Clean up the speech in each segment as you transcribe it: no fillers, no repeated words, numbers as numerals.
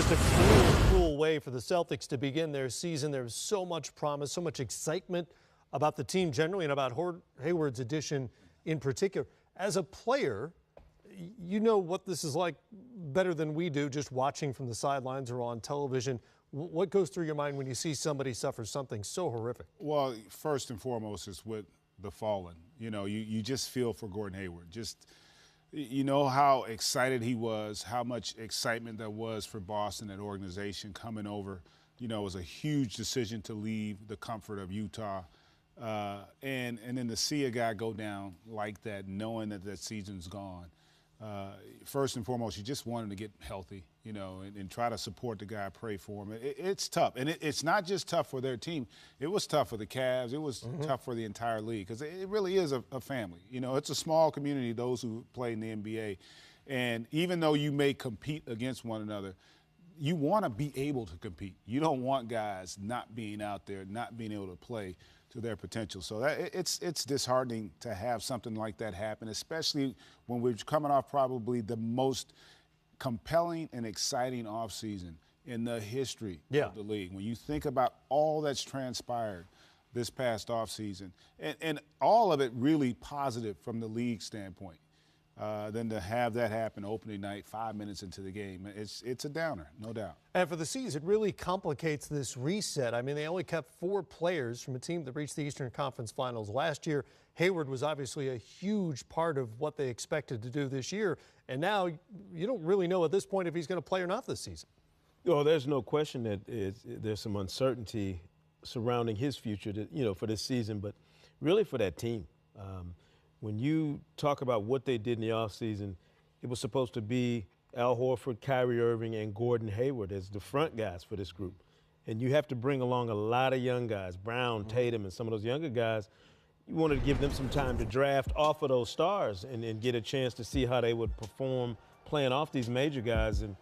Just a cruel way for the Celtics to begin their season. There's so much promise, so much excitement about the team generally and about Hayward's addition in particular. As a player, you know what this is like better than we do, just watching from the sidelines or on television. What goes through your mind when you see somebody suffer something so horrific? Well, first and foremost is with the fallen. You know, you just feel for Gordon Hayward. You know how excited he was, how much excitement there was for Boston, that organization coming over. You know, it was a huge decision to leave the comfort of Utah. And then to see a guy go down like that, knowing that season's gone. First and foremost, you just want him to get healthy, you know, and try to support the guy, pray for him. It's tough. And it's not just tough for their team. It was tough for the Cavs. It was tough for the entire league because it really is a family. You know, it's a small community, those who play in the NBA. And even though you may compete against one another, you want to be able to compete. You don't want guys not being out there, not being able to play to their potential. So it's disheartening to have something like that happen, especially when we're coming off probably the most compelling and exciting offseason in the history of the league. When you think about all that's transpired this past offseason, and all of it really positive from the league standpoint, then to have that happen opening night, 5 minutes into the game, it's a downer, no doubt. And for the C's, it really complicates this reset. I mean, they only kept 4 players from a team that reached the Eastern Conference Finals last year. Hayward was obviously a huge part of what they expected to do this year. And now you don't really know at this point if he's going to play or not this season. Well, there's no question that there's some uncertainty surrounding his future, for this season, but really for that team. When you talk about what they did in the offseason, it was supposed to be Al Horford, Kyrie Irving, and Gordon Hayward as the front guys for this group. And you have to bring along a lot of young guys, Brown, Tatum, and some of those younger guys. You wanted to give them some time to draft off of those stars and get a chance to see how they would perform playing off these major guys. And,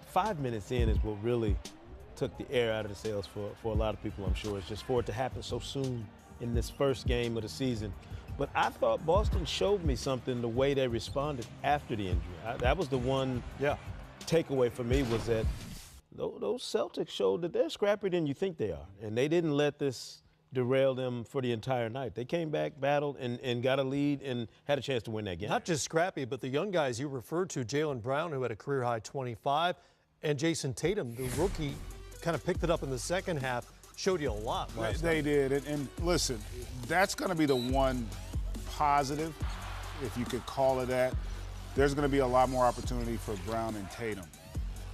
5 minutes in is what really took the air out of the sails for a lot of people, I'm sure. It's just for it to happen so soon in this first game of the season. But I thought Boston showed me something, the way they responded after the injury. That was the one takeaway for me, was that those Celtics showed that they're scrappier than you think they are. And they didn't let this derail them for the entire night. They came back, battled, and got a lead and had a chance to win that game. Not just scrappy, but the young guys you referred to, Jaylen Brown, who had a career-high 25, and Jason Tatum, the rookie, kind of picked it up in the second half. Showed you a lot last night. They did. And listen, that's going to be the one positive, if you could call it that. There's going to be a lot more opportunity for Brown and Tatum.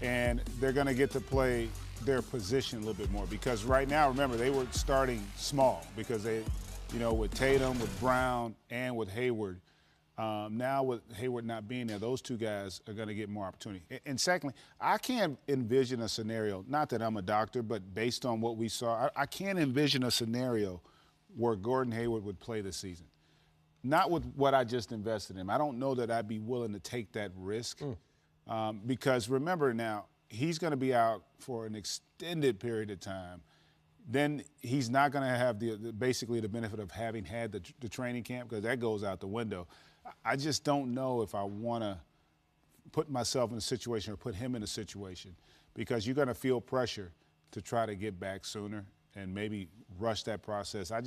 And they're going to get to play their position a little bit more. Because right now, remember, they were starting small because they, with Tatum, with Brown, and with Hayward. Now with Hayward not being there, those two guys are going to get more opportunity. And secondly, I can't envision a scenario, not that I'm a doctor, but based on what we saw, I can't envision a scenario where Gordon Hayward would play this season. Not with what I just invested in. I don't know that I'd be willing to take that risk because remember now, he's going to be out for an extended period of time. Then he's not going to have basically the benefit of having had the training camp because that goes out the window. I just don't know if I want to put myself in a situation or put him in a situation because you're going to feel pressure to try to get back sooner and maybe rush that process. I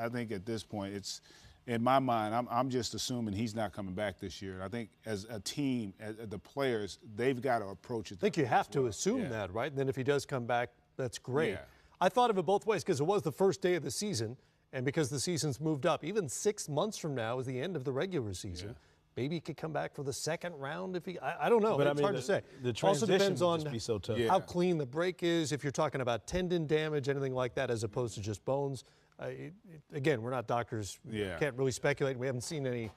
think at this point, it's in my mind, I'm just assuming he's not coming back this year. I think as a team, as the players, they've got to approach it. I think you have to assume that, right? And then if he does come back, that's great. Yeah. I thought of it both ways because it was the first day of the season. And because the season's moved up, even 6 months from now is the end of the regular season. Yeah. Maybe he could come back for the second round if he. I don't know. But it's hard to say. The transition also depends on be so tough. How clean the break is. If you're talking about tendon damage, anything like that, as opposed to just bones. Again, we're not doctors. Yeah. Can't really speculate. We haven't seen any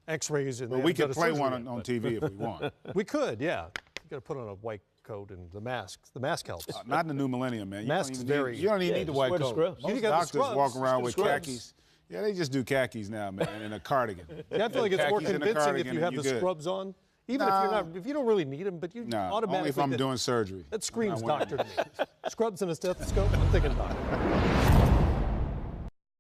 X-rays. But we could play one on TV if we want. We could, yeah. You got to put on a white coat and the mask. The mask helps. Not in the new millennium, man. You don't even need the white coat. Most doctors walk around with khakis. Yeah, they just do khakis now, man, and a cardigan. Yeah, I feel like it's more convincing if you have the scrubs on. Even if you don't really need them, but you automatically. Only if I'm doing surgery. That screams doctor to me. Scrubs and a stethoscope, I'm thinking doctor.